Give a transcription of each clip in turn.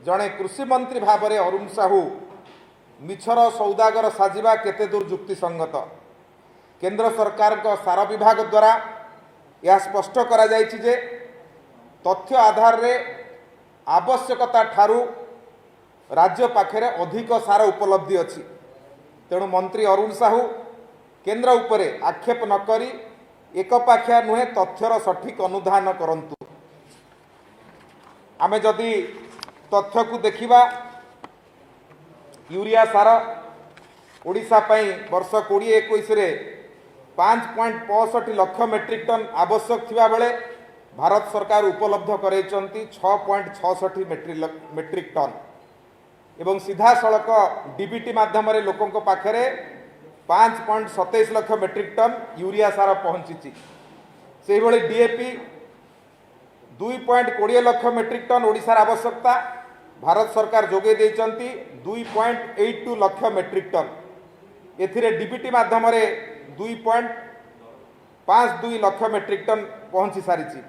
जड़े कृषि मंत्री भाव में अरुण साहू मिछर सौदागर साजिबा केते दूर युक्तिसंगत। केंद्र सरकार का सार विभाग द्वारा यह स्पष्ट करा जायछि जे तथ्य आधार रे आवश्यकता ठारू राज्य पाखरे अधिक सार उपलब्धि अच्छी। तेणु मंत्री अरुण साहू केंद्र उपरे आक्षेप न करी एकपाखिया नुहे तथ्यर सठिक अनुधान करंतु। आमे जदि तथ्य को देखिबा यूरिया सार ओडिशा पई वर्ष 2021 रे 5.65 लाख मेट्रिक टन आवश्यक थिबा बेले भारत सरकार उपलब्ध करैचंती 6.66 मेट्रिक टन एवं सीधा सड़क डीबीटी माध्यम रे लोकंक पाखरे 5.27 लाख मेट्रिक टन यूरिया सार पहुंची। से भली डीएपी 2.20 लाख मेट्रिक टन ओडिशार आवश्यकता भारत सरकार जोगे देइचंती 2.82 लाख मेट्रिक टन। एथिरे डीबीटी माध्यम रे 2.52 लाख मेट्रिक टन पहुंची सारिछि।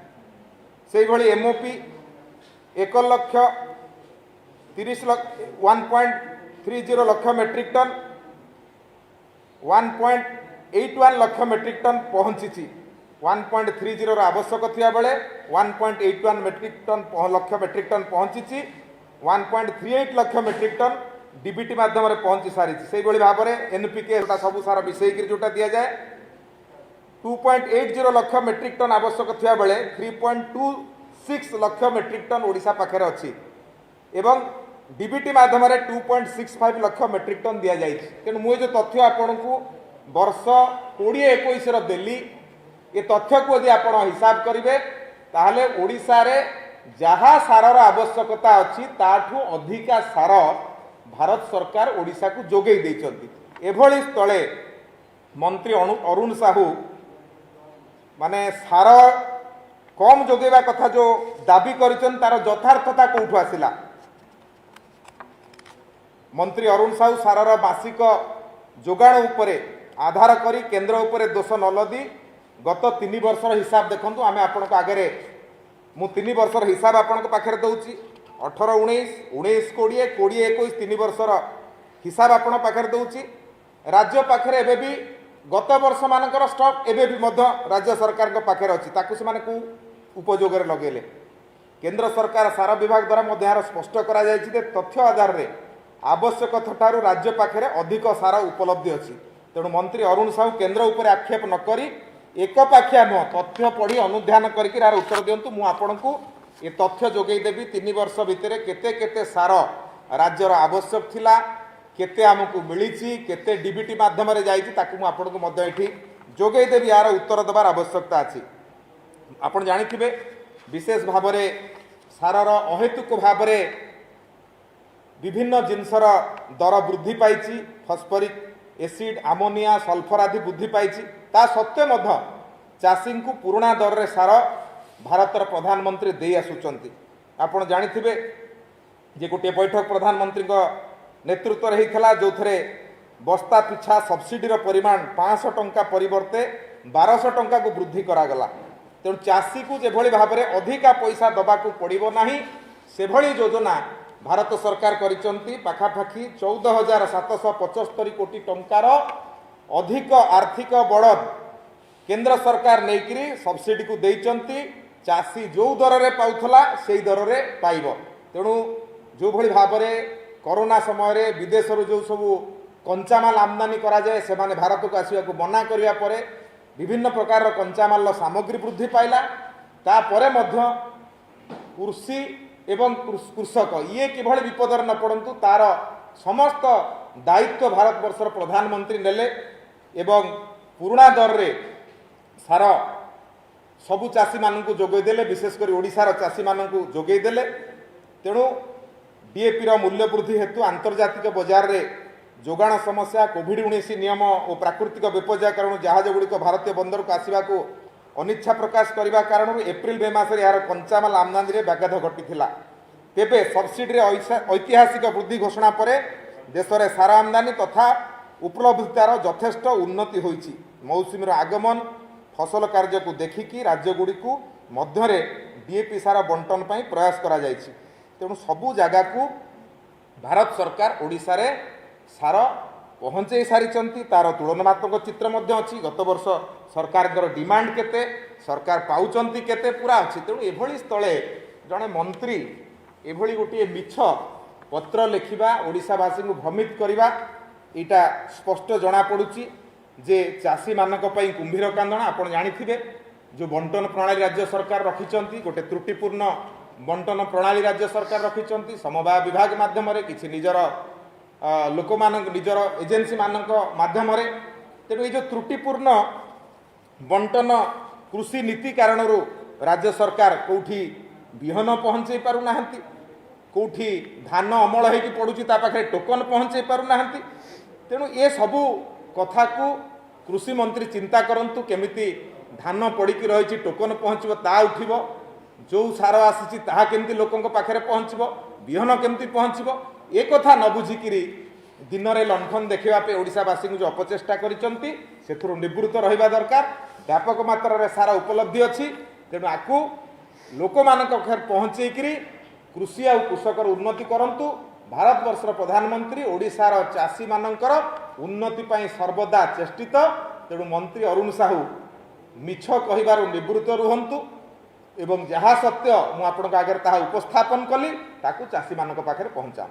से भली MOP 1 lakh 1.30 lakh metric ton 1.81 lakh metric ton पहुंची। 1.30 आवश्यक थिया बेले 1.81 लाख मेट्रिक टन पहुंची। 1.38 लाख मेट्रिक टन डीबीटी माध्यम रे पहुंची सारी। से भाव में एनपीके सब सार मिसेक जोटा दि जाए 2.80 लाख मेट्रिक टन आवश्यक थिया बेले 3.26 लाख मेट्रिक टन ओडिशा पाखरे अच्छी एवं डीबीटी माध्यम रे 2.65 लाख मेट्रिक टन दि जाए। तेणु मुझे जो तथ्य आपण को वर्ष 2021 देली ये तथ्य को यदि आप हिसाब करेंगे ताहले ओडिशा रे जहाँ सारर आवश्यकता अच्छी ताठू अधिका सार भारत सरकार ओडिशा को जोगई देइचंती। एभली स्थले मंत्री अरुण साहू माने सार कम जोगेवा कथा जो दाबी करिचन तार यथार्थता कोठू आसिला। मंत्री अरुण साहू सारर मासिक जोगाण उपरे आधार करी केंद्र उपरे दोष न लदी गत 3 वर्षर हिसाब देखंतु। आमे आपन को आगे मु 3 वर्षर हिसाब आपन को पाखरे दउची 18 19 19 20 20 21 3 वर्षर हिसाब आपन पाखरे दउची। राज्य पाखरे एबे भी गत वर्ष मानकर स्टॉक एबे भी मध्य राज्य सरकार को पाखरे अछि ताकु से माने को उपयोग रे लगेले। केंद्र सरकार सार विभाग द्वारा मध्य स्पष्ट करा जायछि जे तथ्य आधार रे आवश्यक ठारू राज्य पाखरे अधिक सार उपलब्धि अच्छी। तेणु मंत्री अरुण साहू केंद्र उपर आक्षेप न करी एकपाखिया नुह तथ्य पढ़ी अनुध्यान करके यार उत्तर दिंतु। मु आपण को ये तथ्य जोगई देवी 3 वर्ष भितर केते केते सार राज्यर आवश्यक थिला केते आमको मिली केते डीबीटी माध्यम रे जाइछि ताकु मु आपण को मध्य एठी जोगई देवी यार उत्तर देवार आवश्यकता अछि। आपण जानिथिबे विशेष भाव में सारर अहेतुक भाव में विभिन्न जिनसर दर वृद्धि पाई। फस्फरिक एसिड आमोनिया सल्फर आदि वृद्धि पाई। ता सत्वे मध्य चाषी को पुराणा दर रे सार भारतर प्रधानमंत्री दे आसुचंती। आपण जानिथिबे जे गोटे बैठक प्रधानमंत्री नेतृत्व रे हिथला जो थरे बस्ता पिछा सब्सिडी परिमाण 500 टंका परिवर्ते 1200 टंका को वृद्धि करागला। तेणु चाषी को जेभली भाव में अधिका पैसा दबाकू पड़िबो नाही सेभली योजना भारत सरकार करिचंती। पाखापाखि 14,775 कोटी टंकार अधिक आर्थिक बड़द केंद्र सरकार नैकरी सब्सिडी को देइचंती। चाषी जो दर रे पाउथला सेई दर रे पाइबो। तेणु जो भली भाव में कोरोना समय रे विदेश जो सब कंचामाल आमदानी करा जाए से माने भारत को आसिया को मना करिया परे विभिन्न प्रकार कंचामाल सामग्री वृद्धि पाइला। तापरे मध्य कृषि एवं कृषक ये किभली विपदर न पड़ंतु तार समस्त दायित्व भारत वर्षर प्रधानमंत्री नेले एवं पुराणा दर रे सार सबु चाषी मानू जोगई देले। विशेषकर ओडिशार चाषी मानू जोगई देले। तेणु डीएपी मूल्य वृद्धि हेतु आंतर्जातिक बजार रे जोगाण समस्या कोविड-19 नियम और प्राकृतिक विपर्यय कारण जहाज गुड़िक भारतीय बंदर को आसवा को अनिच्छा प्रकाश करने कारण एप्रिल मे मास यार कंचामाल आमदानी रे व्याघात घटी। तेबे सब्सिडी ऐतिहासिक वृद्धि घोषणा पर देश में सार आमदानी तथा उपलब्धतार यथेष्ट उन्नति होईछि। मौसुमीर आगमन फसल कार्य को देखिकी राज्यगुड़ी मध्य डीएपी सार बंटन पर प्रयास करा जायछि। तेणु सबू जगह को भारत सरकार ओडिशा रे सार पहुँचे सारी तार तुलनात्मक चित्र अच्छी गत वर्ष सरकार डिमांड केते सरकार पाउचंती केते पूरा अच्छी तेणु एभली स्थले जड़े मंत्री एभली गोटे मिछ पत्र लिखा ओडिशावासी को भ्रमित करवा यहाँ स्पष्ट जना पड़ुची जे चाषी मानक पई कुंभीर कांदना आपण जानिथिबे जो बंटन प्रणाली राज्य सरकार रखिचंती गोटे त्रुटिपूर्ण बंटन प्रणाली राज्य सरकार रखिचंती समवाय विभाग माध्यम किछि निजर लोक मानक निजर एजेंसी मानक माध्यम तेणु ये जो त्रुटिपूर्ण बंटन कृषि नीति कारण राज्य सरकार कौठी बिहन पहुँचे पारुना कौठी धान अमल होगी पड़ुची ता पाखे टोकन पहुँचे पारुना तेणु ये सबू कथा को कृषि मंत्री चिंता करंतु केमिति धान पड़ी रही टोकन पहुँचब ता उठब जो सार आसी केमती लोकों पाखे पहुँचब बिहन केमती पहुँचब ए कथा न बुझिकी दिन में लंठन देखापे ओडिशावासी जो अपचेष्टा करिसंती सेथुरु निवृत्त रहिबा दरकार व्यापक मात्रा सार उपलब्धि अच्छी तेणु आकु लोक मान पहुँचे कृषि आ कृषकर उन्नति करंतु भारत वर्षर प्रधानमंत्री ओडिशार चाषी मानकर उन्नति पाई सर्वदा चेष्टित तेणु मंत्री अरुण साहू मिछ कहिबारु निवृत्त रुहंतु एवं जहाँ सत्य मु आपनक आगे ताहा उपस्थापन कली ताकू चाषी मानक पाखरे पहुँचा।